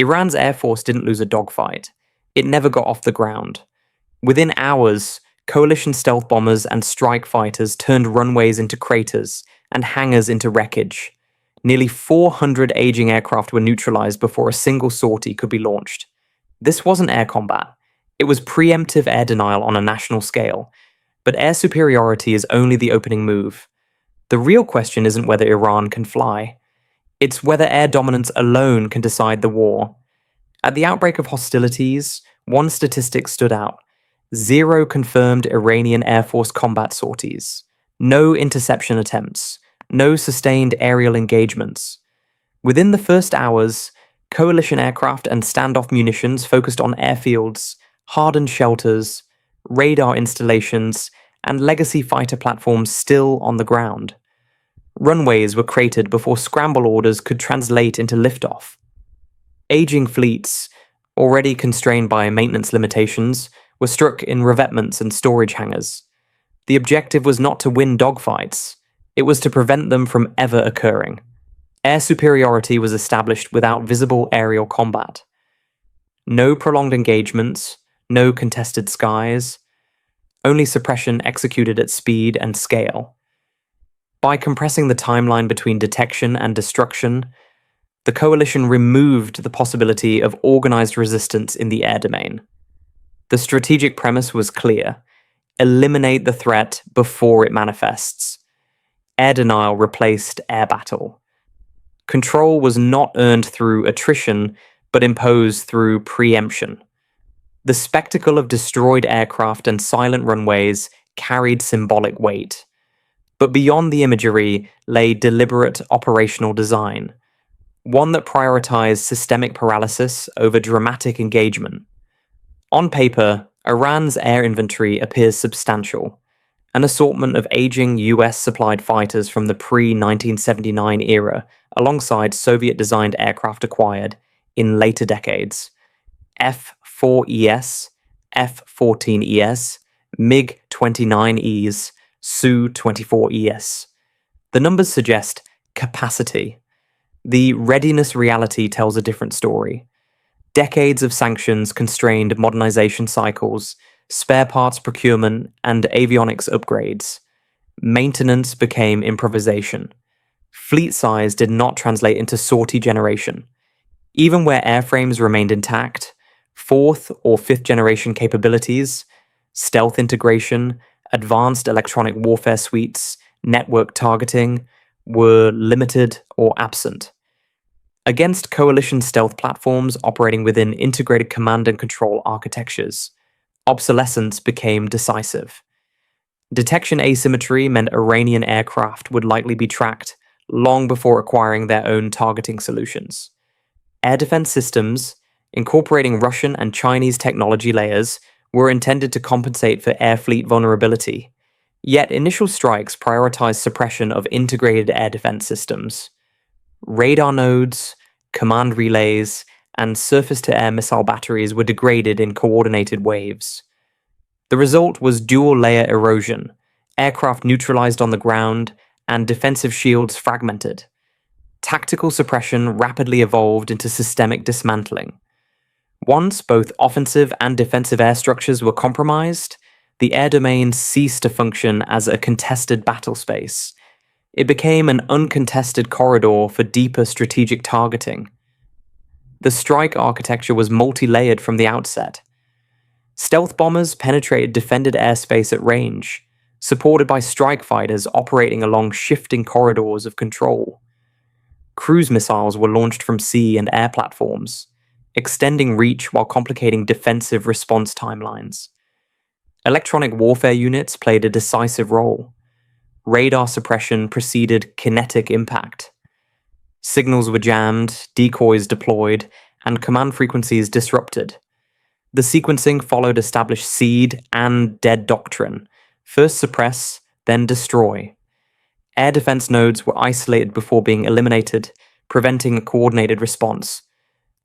Iran's air force didn't lose a dogfight. It never got off the ground. Within hours, coalition stealth bombers and strike fighters turned runways into craters and hangars into wreckage. Nearly 400 aging aircraft were neutralized before a single sortie could be launched. This wasn't air combat. It was preemptive air denial on a national scale. But air superiority is only the opening move. The real question isn't whether Iran can fly. It's whether air dominance alone can decide the war. At the outbreak of hostilities, one statistic stood out. 0 confirmed Iranian Air Force combat sorties. No interception attempts. No sustained aerial engagements. Within the first hours, coalition aircraft and standoff munitions focused on airfields, hardened shelters, radar installations, and legacy fighter platforms still on the ground. Runways were cratered before scramble orders could translate into liftoff. Aging fleets, already constrained by maintenance limitations, were struck in revetments and storage hangars. The objective was not to win dogfights, it was to prevent them from ever occurring. Air superiority was established without visible aerial combat. No prolonged engagements, no contested skies, only suppression executed at speed and scale. By compressing the timeline between detection and destruction, the coalition removed the possibility of organized resistance in the air domain. The strategic premise was clear: eliminate the threat before it manifests. Air denial replaced air battle. Control was not earned through attrition, but imposed through preemption. The spectacle of destroyed aircraft and silent runways carried symbolic weight. But beyond the imagery lay deliberate operational design, one that prioritized systemic paralysis over dramatic engagement. On paper, Iran's air inventory appears substantial, an assortment of aging US-supplied fighters from the pre-1979 era, alongside Soviet-designed aircraft acquired in later decades. F-4ES, F-14ES, MiG-29Es, Su-24ES. The numbers suggest capacity. The readiness reality tells a different story. Decades of sanctions constrained modernization cycles, spare parts procurement, and avionics upgrades. Maintenance became improvisation. Fleet size did not translate into sortie generation. Even where airframes remained intact, 4th or 5th generation capabilities, stealth integration, advanced electronic warfare suites, network targeting, were limited or absent. Against coalition stealth platforms operating within integrated command and control architectures, obsolescence became decisive. Detection asymmetry meant Iranian aircraft would likely be tracked long before acquiring their own targeting solutions. Air defense systems, incorporating Russian and Chinese technology layers, were intended to compensate for air fleet vulnerability. Yet initial strikes prioritized suppression of integrated air defense systems. Radar nodes, command relays, and surface-to-air missile batteries were degraded in coordinated waves. The result was dual-layer erosion, aircraft neutralized on the ground, and defensive shields fragmented. Tactical suppression rapidly evolved into systemic dismantling. Once both offensive and defensive air structures were compromised, the air domain ceased to function as a contested battle space. It became an uncontested corridor for deeper strategic targeting. The strike architecture was multi-layered from the outset. Stealth bombers penetrated defended airspace at range, supported by strike fighters operating along shifting corridors of control. Cruise missiles were launched from sea and air platforms, extending reach while complicating defensive response timelines. Electronic warfare units played a decisive role. Radar suppression preceded kinetic impact. Signals were jammed, decoys deployed, and command frequencies disrupted. The sequencing followed established seed and dead doctrine: first suppress, then destroy. Air defense nodes were isolated before being eliminated, preventing a coordinated response.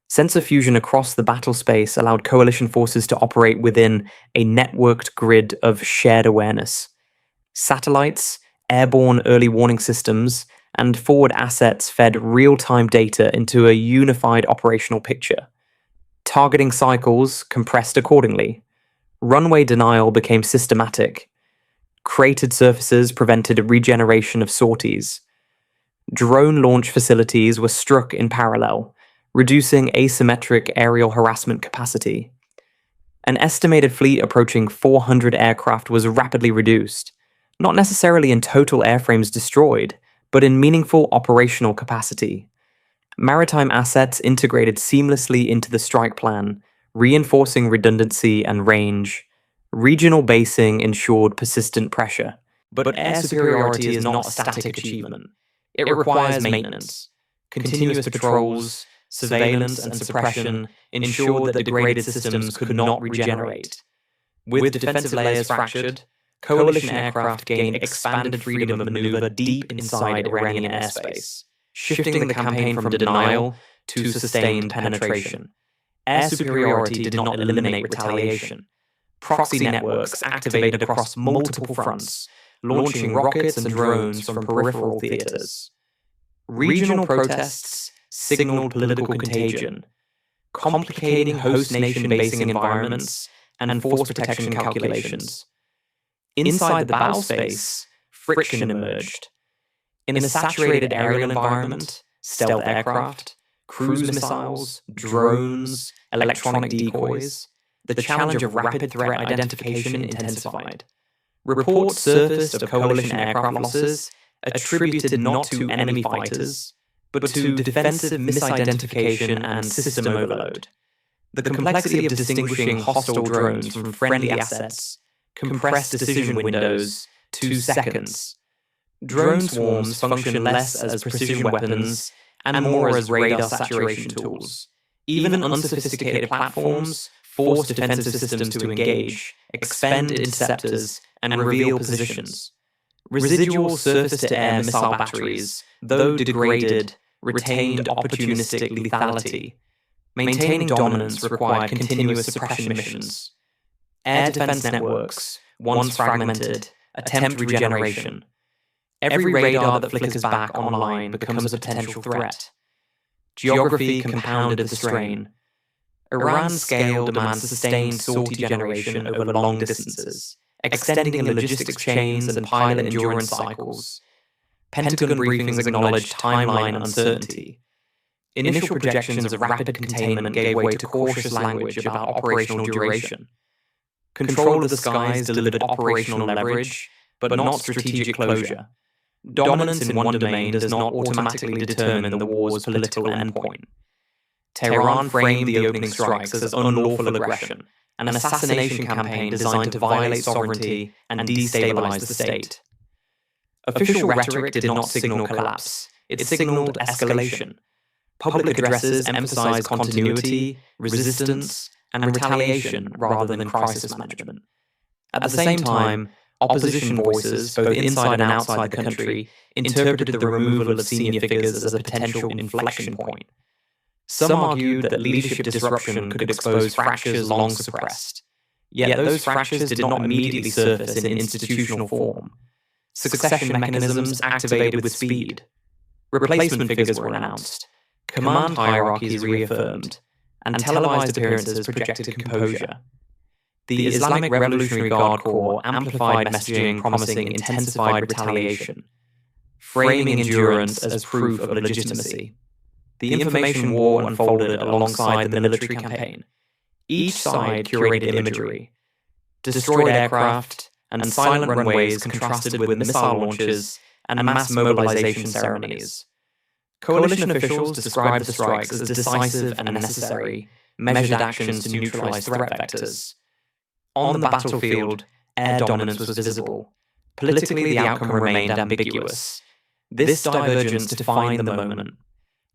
Sensor fusion across the battle space allowed coalition forces to operate within a networked grid of shared awareness. Satellites, airborne early warning systems, and forward assets fed real-time data into a unified operational picture. Targeting cycles compressed accordingly. Runway denial became systematic. Cratered surfaces prevented regeneration of sorties. Drone launch facilities were struck in parallel, reducing asymmetric aerial harassment capacity. An estimated fleet approaching 400 aircraft was rapidly reduced, not necessarily in total airframes destroyed, but in meaningful operational capacity. Maritime assets integrated seamlessly into the strike plan, reinforcing redundancy and range. Regional basing ensured persistent pressure. But air superiority is not a static achievement. It requires maintenance. Continuous patrols, surveillance, and suppression ensured that degraded systems could not regenerate. With defensive layers fractured, coalition aircraft gained expanded freedom of maneuver deep inside Iranian airspace, shifting the campaign from denial to sustained penetration. Air superiority did not eliminate retaliation. Proxy networks activated across multiple fronts, launching rockets and drones from peripheral theaters. Regional protests signaled political contagion, complicating host nation basing environments and force protection calculations. Inside the battle space, friction emerged. In a saturated aerial environment, stealth aircraft, cruise missiles, drones, electronic decoys, the challenge of rapid threat identification intensified. Reports surfaced of coalition aircraft losses attributed not to enemy fighters, but to defensive misidentification and system overload. The complexity of distinguishing hostile drones from friendly assets compressed decision windows to seconds. Drone swarms function less as precision weapons and more as radar saturation tools. Even unsophisticated platforms force defensive systems to engage, expend interceptors, and reveal positions. Residual surface-to-air missile batteries, though degraded, retained opportunistic lethality. Maintaining dominance required continuous suppression missions. Air defense networks, once fragmented, attempt regeneration. Every radar that flickers back online becomes a potential threat. Geography compounded the strain. Iran's scale demands sustained sortie generation over long distances, extending logistics chains and pilot endurance cycles. Pentagon briefings acknowledged timeline uncertainty. Initial projections of rapid containment gave way to cautious language about operational duration. Control of the skies delivered operational leverage, but not strategic closure. Dominance in one domain does not automatically determine the war's political endpoint. Tehran framed the opening strikes as unlawful aggression, an assassination campaign designed to violate sovereignty and destabilize the state. Official rhetoric did not signal collapse, it signaled escalation. Public addresses emphasized continuity, resistance, and retaliation rather than crisis management. At the same time, opposition voices, both inside and outside the country, interpreted the removal of senior figures as a potential inflection point. Some argued that leadership disruption could expose fractures long suppressed. Yet those fractures did not immediately surface in institutional form. Succession mechanisms activated with speed. Replacement figures were announced. Command hierarchies reaffirmed. And televised appearances projected composure. The Islamic Revolutionary Guard Corps amplified messaging promising intensified retaliation, framing endurance as proof of legitimacy. The information war unfolded alongside the military campaign. Each side curated imagery. Destroyed aircraft and silent runways contrasted with missile launches and mass mobilization ceremonies. Coalition officials described the strikes as decisive and necessary, measured actions to neutralize threat vectors. On the battlefield, air dominance was visible. Politically, the outcome remained ambiguous. This divergence defined the moment.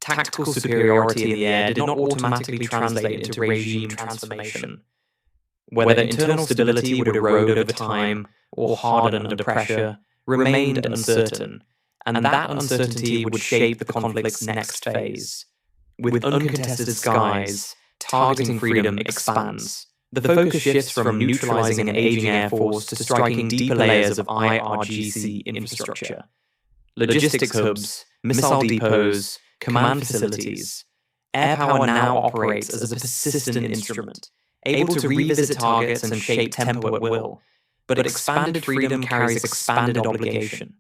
Tactical superiority in the air did not automatically translate into regime transformation. Whether internal stability would erode over time or harden under pressure remained uncertain, and that uncertainty would shape the conflict's next phase. With uncontested skies, targeting freedom expands. The focus shifts from neutralizing an aging air force to striking deeper layers of IRGC infrastructure. logistics hubs, missile depots, command facilities. Air power now operates as a persistent instrument, able to revisit targets and shape tempo at will. But expanded freedom carries expanded obligation.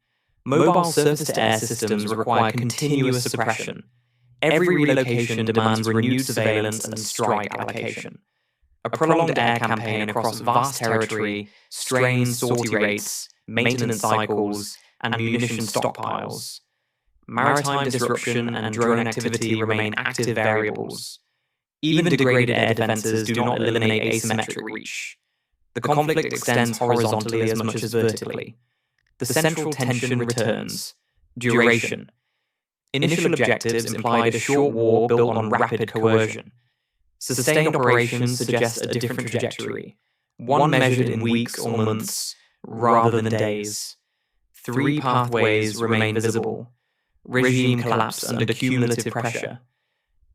Mobile surface-to-air systems require continuous suppression. Every relocation demands renewed surveillance and strike allocation. A prolonged air campaign across vast territory strains sortie rates, maintenance cycles, and munition stockpiles. Maritime disruption and drone activity remain active variables. Even degraded air defenses do not eliminate asymmetric reach. The conflict extends horizontally as much as vertically. The central tension returns. Duration. Initial objectives implied a short war built on rapid coercion. Sustained operations suggest a different trajectory, one measured in weeks or months rather than days. Three pathways remain visible. Regime collapse under cumulative pressure.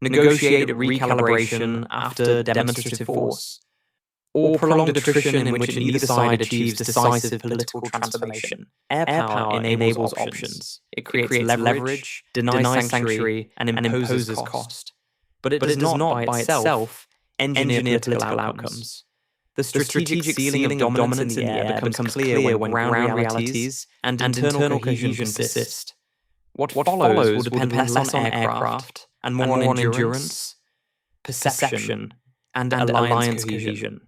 Negotiate recalibration after demonstrative force. Or prolonged attrition in which neither side achieves decisive political transformation. Air power enables options. It creates leverage, denies sanctuary, and imposes cost. But it does not by itself engineer political outcomes. The strategic ceiling of dominance in the air becomes clear when ground realities and internal cohesion persist. What follows will depend less on aircraft and more on endurance, perception, and alliance cohesion.